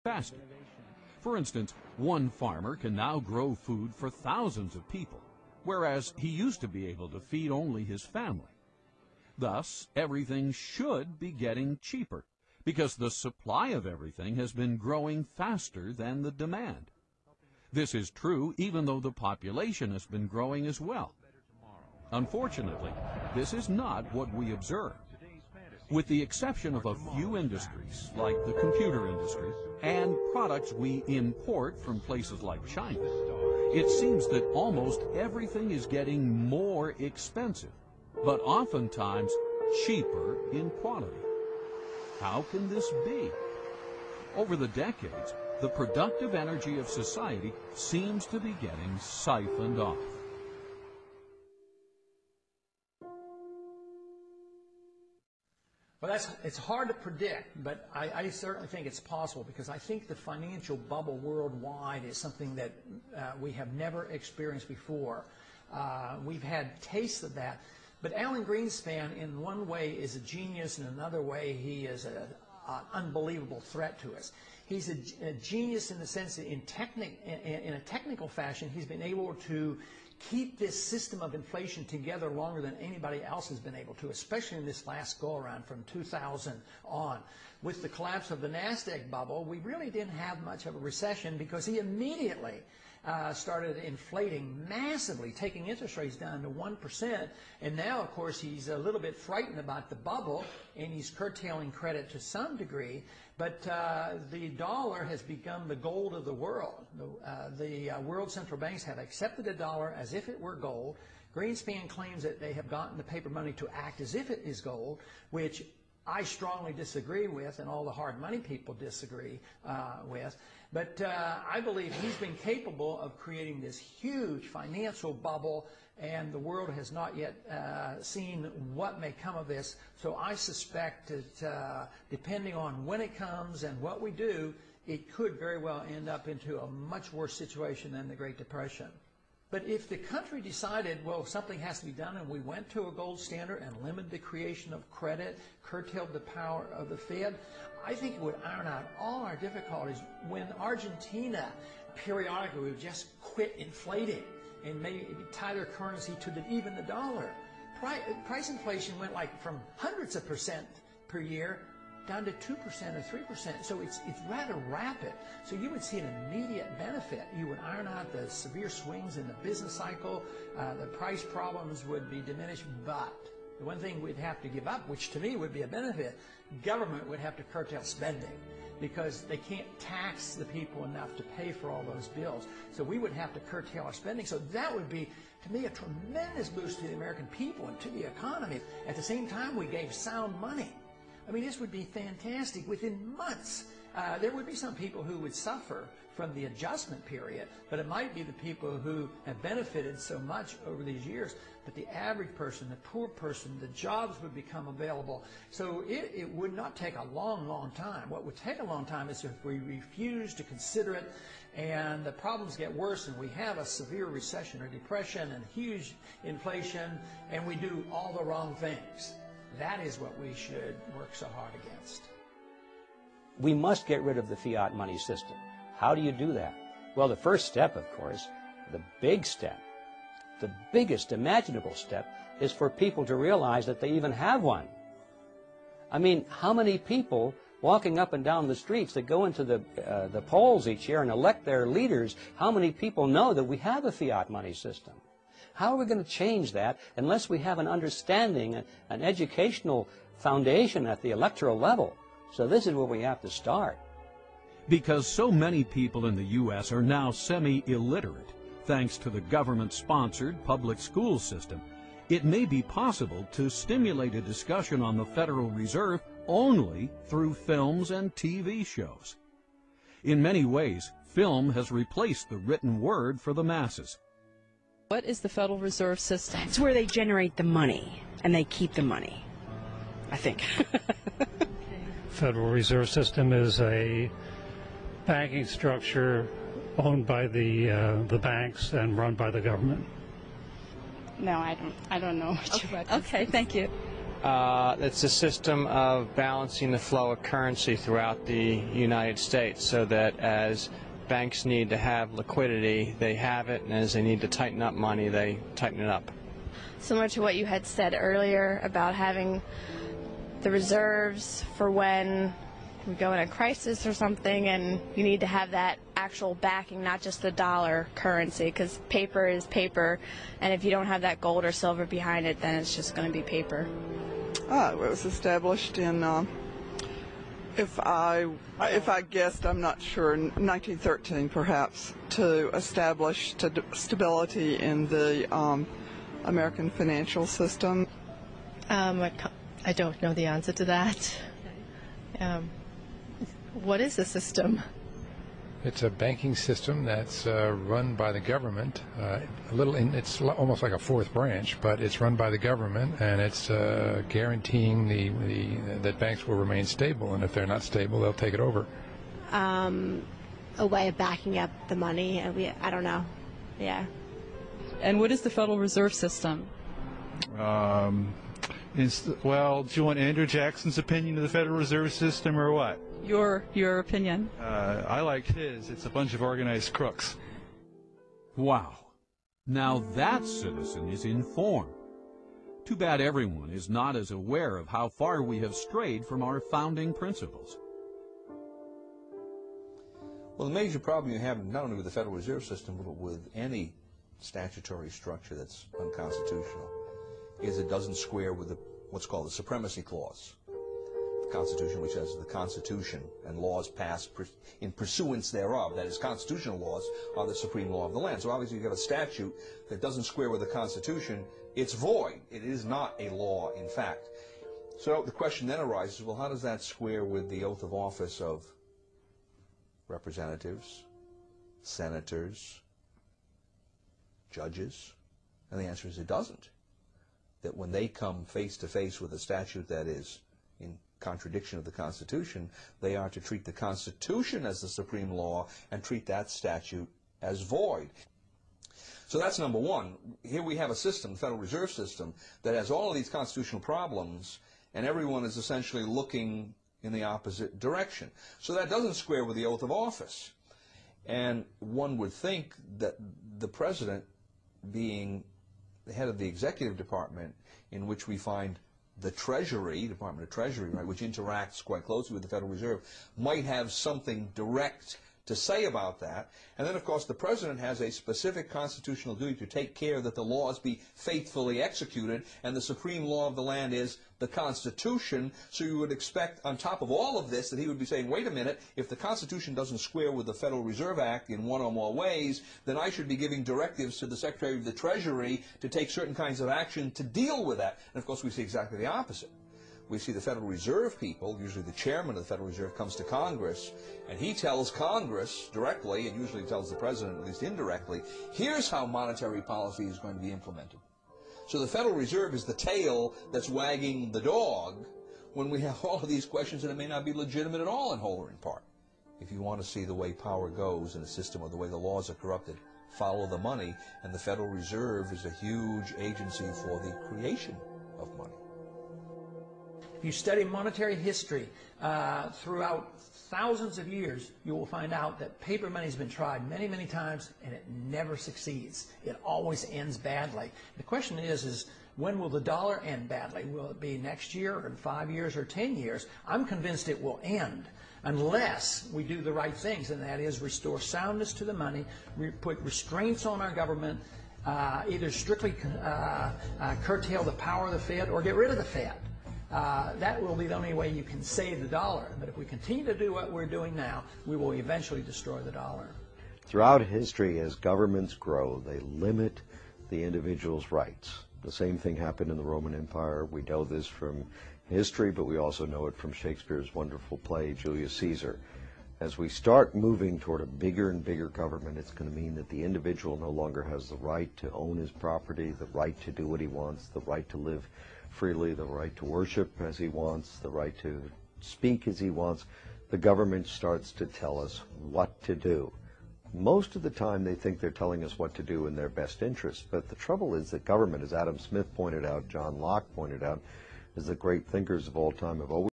faster. For instance, one farmer can now grow food for thousands of people, whereas he used to be able to feed only his family. Thus, everything should be getting cheaper, because the supply of everything has been growing faster than the demand. This is true even though the population has been growing as well. Unfortunately, this is not what we observe. With the exception of a few industries, like the computer industry, and products we import from places like China, it seems that almost everything is getting more expensive, but oftentimes cheaper in quality. How can this be? Over the decades, the productive energy of society seems to be getting siphoned off. Well, it's hard to predict, but I certainly think it's possible, because I think the financial bubble worldwide is something that we have never experienced before. We've had tastes of that. But Alan Greenspan, in one way, is a genius, and in another way, he is an unbelievable threat to us. He's a genius in the sense that in a technical fashion, he's been able to keep this system of inflation together longer than anybody else has been able to, especially in this last go-around from 2000 on. With the collapse of the NASDAQ bubble, we really didn't have much of a recession, because he immediately started inflating massively, taking interest rates down to 1%. And now, of course, he's a little bit frightened about the bubble, and he's curtailing credit to some degree. But the dollar has become the gold of the world. The world central banks have accepted the dollar as if it were gold. Greenspan claims that they have gotten the paper money to act as if it is gold, which I strongly disagree with, and all the hard money people disagree with. But I believe he's been capable of creating this huge financial bubble, and the world has not yet seen what may come of this. So I suspect that depending on when it comes and what we do, it could very well end up into a much worse situation than the Great Depression. But if the country decided, well, something has to be done, and we went to a gold standard and limited the creation of credit, curtailed the power of the Fed, I think it would iron out all our difficulties. When Argentina periodically would just quit inflating and maybe tie their currency to even the dollar. Price inflation went like from hundreds of percent per year down to 2% or 3%. So it's rather rapid. So you would see an immediate benefit. You would iron out the severe swings in the business cycle. The price problems would be diminished. But the one thing we'd have to give up, which to me would be a benefit, government would have to curtail spending, because they can't tax the people enough to pay for all those bills. So we would have to curtail our spending. So that would be, to me, a tremendous boost to the American people and to the economy. At the same time, we gave sound money. I mean, this would be fantastic. Within months, there would be some people who would suffer from the adjustment period, but it might be the people who have benefited so much over these years. But the average person, the poor person, the jobs would become available. So it would not take a long, long time. What would take a long time is if we refuse to consider it, and the problems get worse, and we have a severe recession or depression and huge inflation, and we do all the wrong things. That is what we should work so hard against. We must get rid of the fiat money system. How do you do that? Well, the first step, of course, the big step, the biggest imaginable step, is for people to realize that they even have one. I mean, how many people walking up and down the streets that go into the polls each year and elect their leaders, how many people know that we have a fiat money system? How are we going to change that unless we have an understanding, an educational foundation at the electoral level? So this is where we have to start. Because so many people in the U.S. are now semi-illiterate, thanks to the government-sponsored public school system, it may be possible to stimulate a discussion on the Federal Reserve only through films and TV shows. In many ways, film has replaced the written word for the masses. What is the Federal Reserve System? It's where they generate the money, and they keep the money, I think. Federal Reserve System is a banking structure owned by the banks and run by the government. No, I don't know much about this. Okay, thank you. It's a system of balancing the flow of currency throughout the United States so that as banks need to have liquidity, they have it, and as they need to tighten up money, they tighten it up. Similar to what you had said earlier about having the reserves for when we go in a crisis or something, and you need to have that actual backing, not just the dollar currency, because paper is paper, and if you don't have that gold or silver behind it, then it's just going to be paper. It was established in, if I guessed, I'm not sure, 1913 perhaps, to establish stability in the American financial system. I don't know the answer to that. What is the system? It's a banking system that's run by the government. It's almost like a fourth branch, but it's run by the government, and it's guaranteeing that banks will remain stable. And if they're not stable, they'll take it over. A way of backing up the money. I don't know. Yeah. And what is the Federal Reserve System? Well, do you want Andrew Jackson's opinion of the Federal Reserve System or what? Your opinion. I liked his. It's a bunch of organized crooks. Wow. Now that citizen is informed. Too bad everyone is not as aware of how far we have strayed from our founding principles. Well, the major problem you have not only with the Federal Reserve System, but with any statutory structure that's unconstitutional, is it doesn't square with what's called the Supremacy Clause. The Constitution, which says the Constitution and laws passed in pursuance thereof, that is, constitutional laws, are the supreme law of the land. So obviously you have a statute that doesn't square with the Constitution, it's void. It is not a law, in fact. So the question then arises, well, how does that square with the oath of office of representatives, senators, judges? And the answer is it doesn't. That when they come face to face with a statute that is in contradiction of the Constitution, they are to treat the Constitution as the supreme law and treat that statute as void. So that's number one. Here we have a system, the Federal Reserve System, that has all of these constitutional problems, and everyone is essentially looking in the opposite direction. So that doesn't square with the oath of office. And one would think that the president, being the head of the executive department, in which we find the Treasury, Department of Treasury, right, which interacts quite closely with the Federal Reserve, might have something direct to say about that. And then, of course, the president has a specific constitutional duty to take care that the laws be faithfully executed, and the supreme law of the land is the Constitution. So you would expect, on top of all of this, that he would be saying, wait a minute, if the Constitution doesn't square with the Federal Reserve Act in one or more ways, then I should be giving directives to the Secretary of the Treasury to take certain kinds of action to deal with that. And, of course, we see exactly the opposite. We see the Federal Reserve people, usually the chairman of the Federal Reserve, comes to Congress, and he tells Congress directly, and usually tells the president, at least indirectly, here's how monetary policy is going to be implemented. So the Federal Reserve is the tail that's wagging the dog when we have all of these questions that it may not be legitimate at all in whole or in part. If you want to see the way power goes in a system or the way the laws are corrupted, follow the money, and the Federal Reserve is a huge agency for the creation of money. If you study monetary history throughout thousands of years, you will find out that paper money has been tried many, many times, and it never succeeds. It always ends badly. The question is when will the dollar end badly? Will it be next year, or in 5 years, or 10 years? I'm convinced it will end unless we do the right things, and that is restore soundness to the money, put restraints on our government, either strictly curtail the power of the Fed or get rid of the Fed. That will be the only way you can save the dollar. But if we continue to do what we're doing now, we will eventually destroy the dollar. Throughout history, as governments grow, they limit the individual's rights. The same thing happened in the Roman Empire. We know this from history, but we also know it from Shakespeare's wonderful play, Julius Caesar. As we start moving toward a bigger and bigger government, it's going to mean that the individual no longer has the right to own his property, the right to do what he wants, the right to live freely, the right to worship as he wants, the right to speak as he wants. The government starts to tell us what to do. Most of the time they think they're telling us what to do in their best interest, but the trouble is that government, as Adam Smith pointed out, John Locke pointed out, is the great thinkers of all time have always